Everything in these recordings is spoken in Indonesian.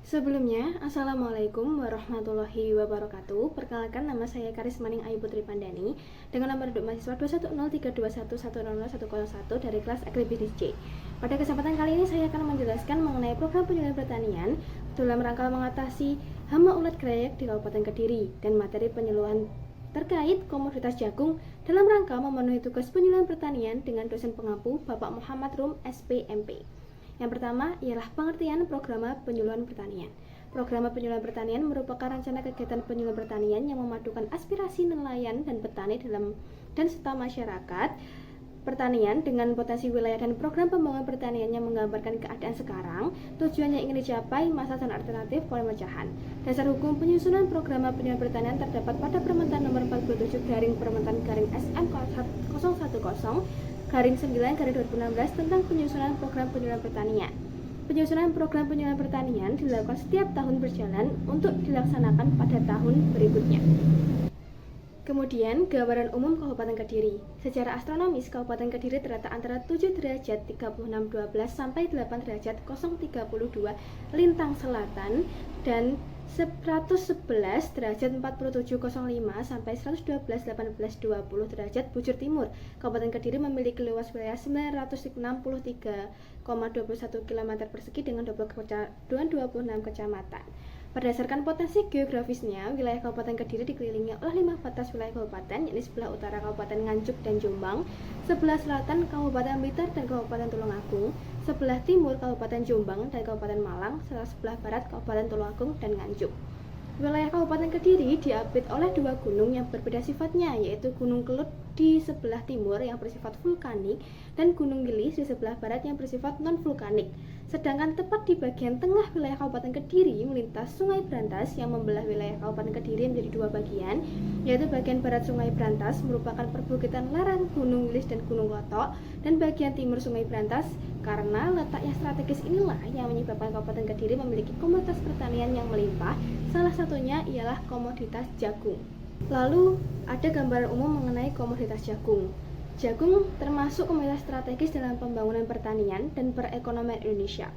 Sebelumnya, Assalamualaikum warahmatullahi wabarakatuh. Perkenalkan, nama saya Karismaning Ayu Putri Pandani dengan nomor induk mahasiswa 21032110101 dari kelas Agribisnis C. Pada kesempatan kali ini saya akan menjelaskan mengenai program penyuluhan pertanian dalam rangka mengatasi hama ulat krayak di Kabupaten Kediri dan materi penyuluhan terkait komoditas jagung dalam rangka memenuhi tugas penyuluhan pertanian dengan dosen pengampu Bapak Muhammad Rum SPMP. Yang pertama ialah pengertian program penyuluhan pertanian. Program penyuluhan pertanian merupakan rencana kegiatan penyuluhan pertanian yang memadukan aspirasi nelayan dan petani dan serta masyarakat pertanian dengan potensi wilayah dan program pembangunan pertanian yang menggambarkan keadaan sekarang, tujuan yang ingin dicapai, masalah dan alternatif pemecahan. Dasar hukum penyusunan program penyuluhan pertanian terdapat pada Permentan nomor 47/Permentan/SM 010/9/2016 tentang penyusunan program penyuluhan pertanian. Penyusunan program penyuluhan pertanian dilakukan setiap tahun berjalan untuk dilaksanakan pada tahun berikutnya. Kemudian, gambaran umum Kabupaten Kediri. Secara astronomis, Kabupaten Kediri terletak antara 7 derajat 3612 sampai 8 derajat 032 lintang selatan dan 111 derajat 4705 sampai 112 1820 derajat bujur timur. Kabupaten Kediri memiliki luas wilayah 963,21 km persegi dengan 26 kecamatan. Berdasarkan potensi geografisnya, wilayah Kabupaten Kediri dikelilingi oleh 5 batas wilayah kabupaten, yakni sebelah utara Kabupaten Nganjuk dan Jombang, sebelah selatan Kabupaten Blitar dan Kabupaten Tulungagung, sebelah timur Kabupaten Jombang dan Kabupaten Malang, serta sebelah barat Kabupaten Tulungagung dan Nganjuk. Wilayah Kabupaten Kediri diapit oleh 2 gunung yang berbeda sifatnya, yaitu Gunung Kelut di sebelah timur yang bersifat vulkanik dan Gunung Wilis di sebelah barat yang bersifat non-vulkanik. Sedangkan tepat di bagian tengah wilayah Kabupaten Kediri melintas Sungai Brantas yang membelah wilayah Kabupaten Kediri menjadi 2 bagian, yaitu bagian barat Sungai Brantas merupakan perbukitan lereng Gunung Wilis dan Gunung Klotok, dan bagian timur Sungai Brantas. Karena letaknya strategis inilah yang menyebabkan Kabupaten Kediri memiliki komoditas pertanian yang melimpah, salah satunya ialah komoditas jagung. Lalu ada gambaran umum mengenai komoditas jagung. Jagung termasuk komoditas strategis dalam pembangunan pertanian dan perekonomian Indonesia.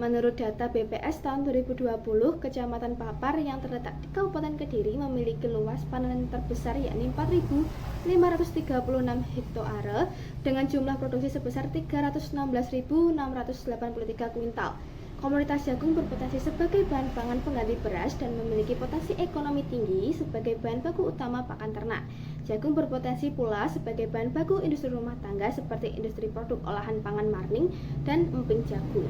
Menurut data BPS tahun 2020, Kecamatan Papar yang terletak di Kabupaten Kediri memiliki luas panen terbesar yakni 4.536 hektare dengan jumlah produksi sebesar 316.683 kuintal. Komoditas jagung berpotensi sebagai bahan pangan pengganti beras dan memiliki potensi ekonomi tinggi sebagai bahan baku utama pakan ternak. Jagung berpotensi pula sebagai bahan baku industri rumah tangga seperti industri produk olahan pangan marning dan emping jagung.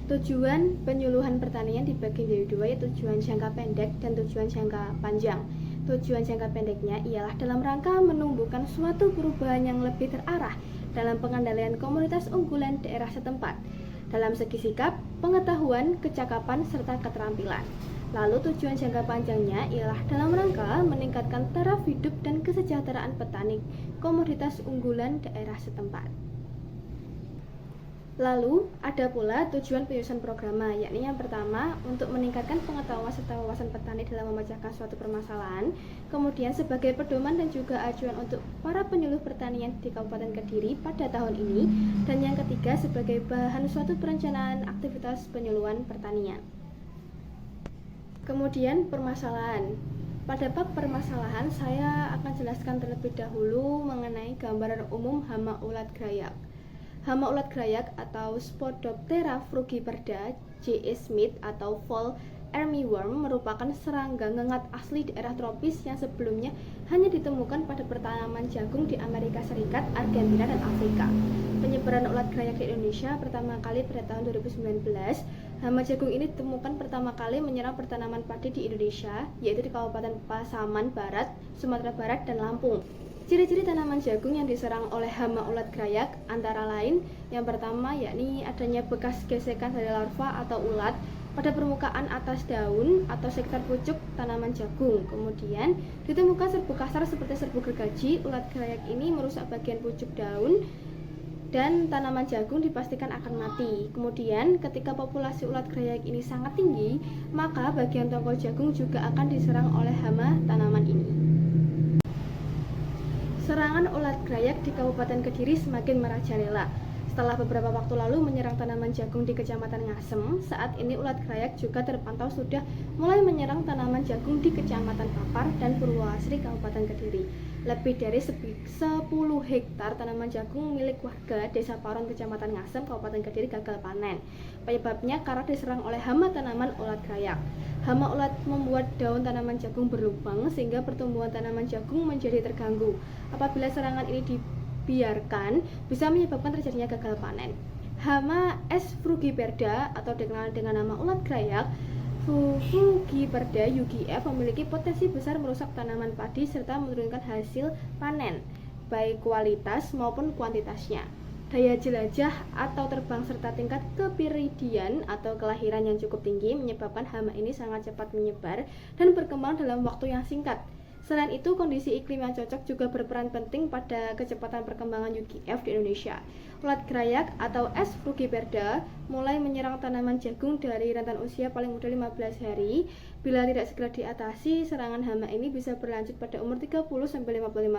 Tujuan penyuluhan pertanian dibagi menjadi 2, yaitu tujuan jangka pendek dan tujuan jangka panjang. Tujuan jangka pendeknya ialah dalam rangka menumbuhkan suatu perubahan yang lebih terarah dalam pengendalian komoditas unggulan daerah setempat dalam segi sikap, pengetahuan, kecakapan, serta keterampilan. Lalu tujuan jangka panjangnya ialah dalam rangka meningkatkan taraf hidup dan kesejahteraan petani komoditas unggulan daerah setempat. Lalu ada pula tujuan penyusunan program, yakni yang pertama untuk meningkatkan pengetahuan serta wawasan petani dalam memecahkan suatu permasalahan, kemudian sebagai pedoman dan juga acuan untuk para penyuluh pertanian di Kabupaten Kediri pada tahun ini, dan yang ketiga sebagai bahan suatu perencanaan aktivitas penyuluhan pertanian. Kemudian permasalahan. Pada bab permasalahan saya akan jelaskan terlebih dahulu mengenai gambaran umum hama ulat krayak. Hama ulat krayak atau Spodoptera frugiperda J.E. Smith atau fall armyworm merupakan serangga ngengat asli daerah tropis yang sebelumnya hanya ditemukan pada pertanaman jagung di Amerika Serikat, Argentina, dan Afrika. Penyebaran ulat krayak di Indonesia pertama kali pada tahun 2019. Hama jagung ini ditemukan pertama kali menyerang pertanaman padi di Indonesia, yaitu di Kabupaten Pasaman Barat, Sumatera Barat, dan Lampung. Ciri-ciri tanaman jagung yang diserang oleh hama ulat krayak antara lain yang pertama yakni adanya bekas gesekan dari larva atau ulat pada permukaan atas daun atau sekitar pucuk tanaman jagung. Kemudian ditemukan serbu kasar seperti serbu gergaji. Ulat krayak ini merusak bagian pucuk daun dan tanaman jagung dipastikan akan mati. Kemudian ketika populasi ulat krayak ini sangat tinggi, maka bagian tongkol jagung juga akan diserang oleh hama tanaman ini. Serangan ulat krayak di Kabupaten Kediri semakin merajalela. Setelah beberapa waktu lalu menyerang tanaman jagung di Kecamatan Ngasem, saat ini ulat krayak juga terpantau sudah mulai menyerang tanaman jagung di Kecamatan Papar dan Purwoasri, Kabupaten Kediri. Lebih dari 10 hektar tanaman jagung milik warga Desa Paron, Kecamatan Ngasem, Kabupaten Kediri gagal panen. Penyebabnya karena diserang oleh hama tanaman ulat krayak. Hama ulat membuat daun tanaman jagung berlubang sehingga pertumbuhan tanaman jagung menjadi terganggu. Apabila serangan ini dibiarkan, bisa menyebabkan terjadinya gagal panen. Hama S. frugiperda atau dikenal dengan nama ulat krayak Frugiperda UGF memiliki potensi besar merusak tanaman padi serta menurunkan hasil panen, baik kualitas maupun kuantitasnya. Daya jelajah atau terbang serta tingkat kepiridian atau kelahiran yang cukup tinggi menyebabkan hama ini sangat cepat menyebar dan berkembang dalam waktu yang singkat. Selain itu, kondisi iklim yang cocok juga berperan penting pada kecepatan perkembangan UGF di Indonesia. Ulat krayak atau S. frugiperda mulai menyerang tanaman jagung dari rentan usia paling muda 15 hari. Bila tidak segera diatasi, serangan hama ini bisa berlanjut pada umur 30-55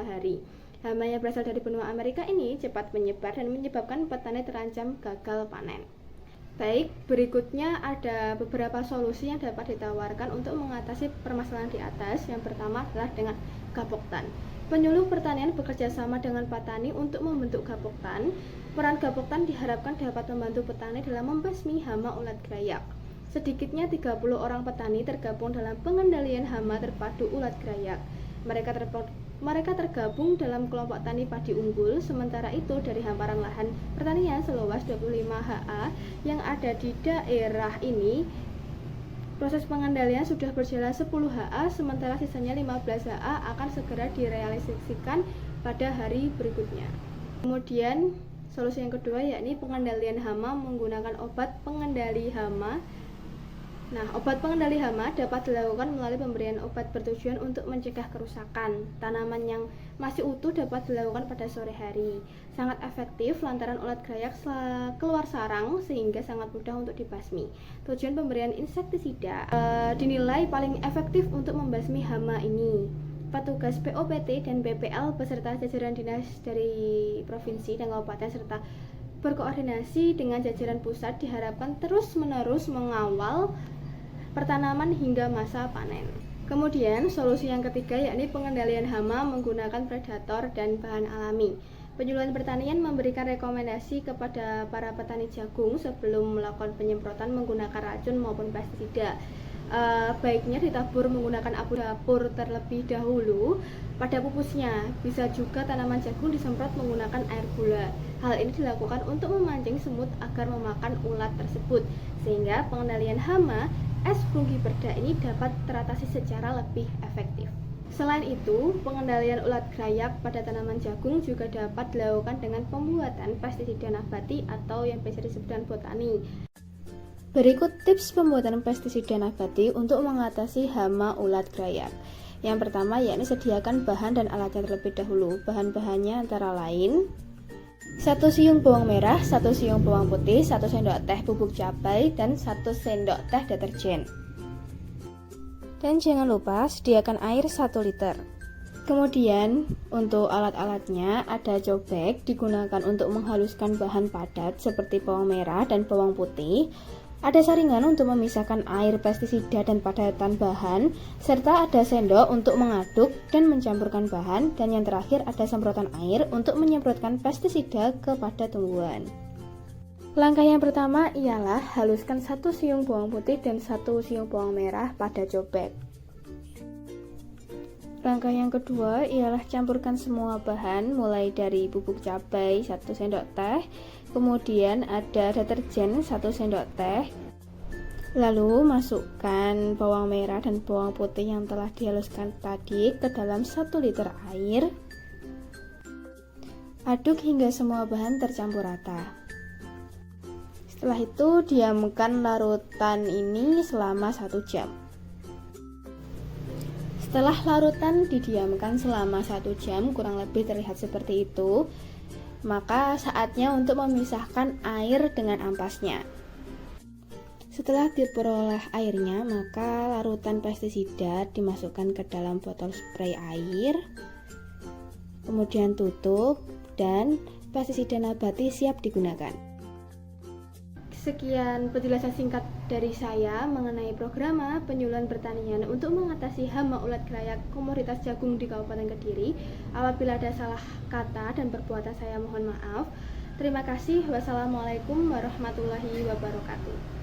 hari. Hama yang berasal dari benua Amerika ini cepat menyebar dan menyebabkan petani terancam gagal panen. Baik, berikutnya ada beberapa solusi yang dapat ditawarkan untuk mengatasi permasalahan di atas. Yang pertama adalah dengan gapoktan. Penyuluh pertanian bekerja sama dengan petani untuk membentuk gapoktan. Peran gapoktan diharapkan dapat membantu petani dalam membasmi hama ulat krayak. Sedikitnya 30 orang petani tergabung dalam pengendalian hama terpadu ulat krayak. Mereka tergabung dalam kelompok tani padi unggul. Sementara itu, dari hamparan lahan pertanian seluas 25 ha yang ada di daerah ini, proses pengendalian sudah berjalan 10 ha, sementara sisanya 15 ha akan segera direalisasikan pada hari berikutnya. Kemudian solusi yang kedua yakni pengendalian hama menggunakan obat pengendali hama. Nah, obat pengendali hama dapat dilakukan melalui pemberian obat bertujuan untuk mencegah kerusakan. Tanaman yang masih utuh dapat dilakukan pada sore hari. Sangat efektif lantaran ulat krayak keluar sarang sehingga sangat mudah untuk dibasmi. Tujuan pemberian insektisida dinilai paling efektif untuk membasmi hama ini. Petugas POPT dan PPL beserta jajaran dinas dari provinsi dan kabupaten serta berkoordinasi dengan jajaran pusat diharapkan terus-menerus mengawal pertanaman hingga masa panen. Kemudian solusi yang ketiga yakni pengendalian hama menggunakan predator dan bahan alami. Penyuluhan pertanian memberikan rekomendasi kepada para petani jagung sebelum melakukan penyemprotan menggunakan racun maupun pestisida. Baiknya ditabur menggunakan abu dapur terlebih dahulu pada pupusnya. Bisa juga tanaman jagung disemprot menggunakan air gula. Hal ini dilakukan untuk memancing semut agar memakan ulat tersebut, sehingga pengendalian hama S. frugiperda ini dapat teratasi secara lebih efektif. Selain itu, pengendalian ulat krayak pada tanaman jagung juga dapat dilakukan dengan pembuatan pestisida nabati atau yang biasa disebut dengan botani. Berikut tips pembuatan pestisida nabati untuk mengatasi hama ulat krayak. Yang pertama yakni sediakan bahan dan alatnya terlebih dahulu. Bahan-bahannya antara lain 1 siung bawang merah, 1 siung bawang putih, 1 sendok teh bubuk cabai, dan 1 sendok teh deterjen. Dan jangan lupa sediakan air 1 liter. Kemudian untuk alat-alatnya ada cobek digunakan untuk menghaluskan bahan padat seperti bawang merah dan bawang putih. Ada saringan untuk memisahkan air pestisida dan padatan bahan, serta ada sendok untuk mengaduk dan mencampurkan bahan, dan yang terakhir ada semprotan air untuk menyemprotkan pestisida kepada tumbuhan. Langkah yang pertama ialah haluskan 1 siung bawang putih dan 1 siung bawang merah pada cobek. Langkah yang kedua ialah campurkan semua bahan mulai dari bubuk cabai 1 sendok teh, kemudian ada deterjen 1 sendok teh, lalu masukkan bawang merah dan bawang putih yang telah dihaluskan tadi ke dalam 1 liter air. Aduk hingga semua bahan tercampur rata. Setelah itu diamkan larutan ini selama 1 jam. Setelah larutan didiamkan selama 1 jam, kurang lebih terlihat seperti itu, maka saatnya untuk memisahkan air dengan ampasnya. Setelah diperoleh airnya, maka larutan pestisida dimasukkan ke dalam botol spray air, kemudian tutup dan pestisida nabati siap digunakan. Sekian penjelasan singkat dari saya mengenai program penyuluhan pertanian untuk mengatasi hama ulat gelayak komoditas jagung di Kabupaten Kediri. Apabila ada salah kata dan perbuatan saya mohon maaf. Terima kasih. Wassalamualaikum warahmatullahi wabarakatuh.